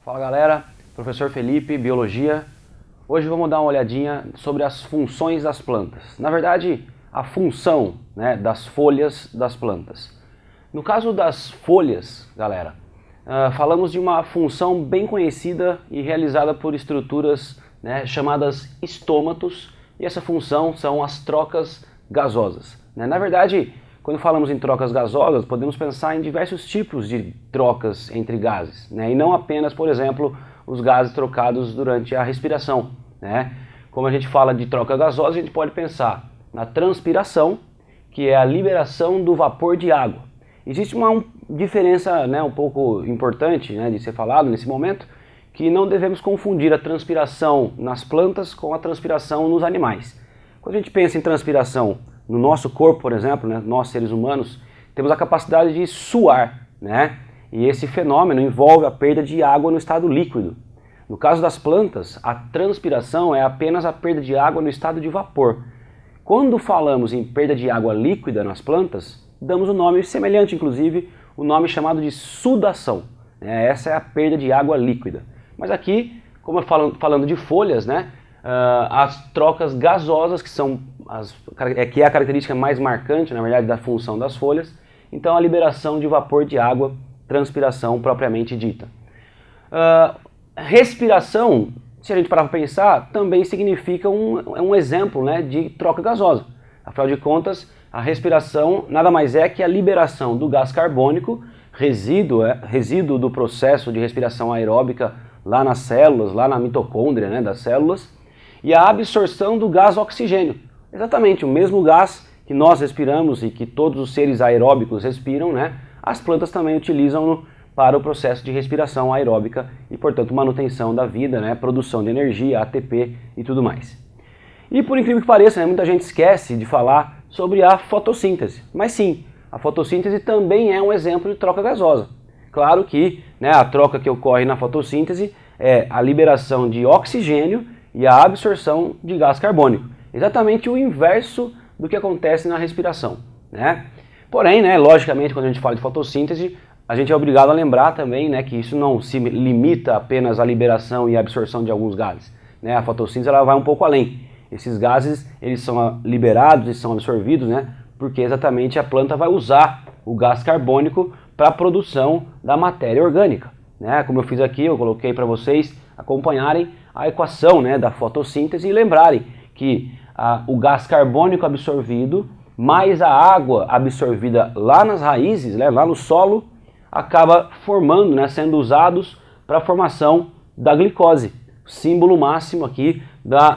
Fala galera, professor Felipe, Biologia. Hoje vamos dar uma olhadinha sobre as funções das plantas. Na verdade, a função, das folhas das plantas. No caso das folhas, galera, falamos de uma função bem conhecida e realizada por estruturas chamadas estômatos, e essa função são as trocas gasosas. Na verdade, quando falamos em trocas gasosas, podemos pensar em diversos tipos de trocas entre gases, e não apenas, por exemplo, os gases trocados durante a respiração. Como a gente fala de troca gasosa, a gente pode pensar na transpiração, que é a liberação do vapor de água. Existe uma diferença um pouco importante de ser falado nesse momento, que não devemos confundir a transpiração nas plantas com a transpiração nos animais. Quando a gente pensa em transpiração no nosso corpo, por exemplo, nós seres humanos, temos a capacidade de suar, e esse fenômeno envolve a perda de água no estado líquido. No caso das plantas, a transpiração é apenas a perda de água no estado de vapor. Quando falamos em perda de água líquida nas plantas, damos um nome semelhante, inclusive, o nome chamado de sudação. Essa é a perda de água líquida. Mas aqui, como falando de folhas, as trocas gasosas, que é a característica mais marcante, na verdade, da função das folhas, então a liberação de vapor de água, transpiração propriamente dita. Respiração, se a gente parar para pensar, também significa um exemplo de troca gasosa. Afinal de contas, a respiração nada mais é que a liberação do gás carbônico, resíduo do processo de respiração aeróbica lá nas células, lá na mitocôndria das células, e a absorção do gás oxigênio. Exatamente o mesmo gás que nós respiramos e que todos os seres aeróbicos respiram, as plantas também utilizam para o processo de respiração aeróbica e, portanto, manutenção da vida, produção de energia, ATP e tudo mais. E por incrível que pareça, muita gente esquece de falar sobre a fotossíntese. Mas sim, a fotossíntese também é um exemplo de troca gasosa. Claro que a troca que ocorre na fotossíntese é a liberação de oxigênio e a absorção de gás carbônico. Exatamente o inverso do que acontece na respiração. Porém, logicamente, quando a gente fala de fotossíntese, a gente é obrigado a lembrar também que isso não se limita apenas à liberação e absorção de alguns gases. A fotossíntese ela vai um pouco além. Esses gases eles são liberados e são absorvidos porque exatamente a planta vai usar o gás carbônico para a produção da matéria orgânica. Como eu fiz aqui, eu coloquei para vocês acompanharem a equação da fotossíntese e lembrarem que o gás carbônico absorvido mais a água absorvida lá nas raízes, lá no solo, acaba formando, sendo usados para a formação da glicose, símbolo máximo aqui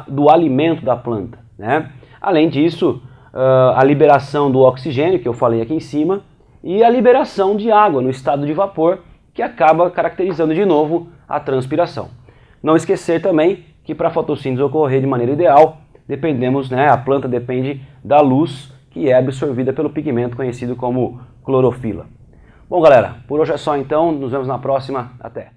do alimento da planta. Além disso, a liberação do oxigênio, que eu falei aqui em cima, e a liberação de água no estado de vapor, que acaba caracterizando de novo a transpiração. Não esquecer também que para a fotossíntese ocorrer de maneira ideal, a planta depende da luz que é absorvida pelo pigmento conhecido como clorofila. Bom galera, por hoje é só então, nos vemos na próxima, até!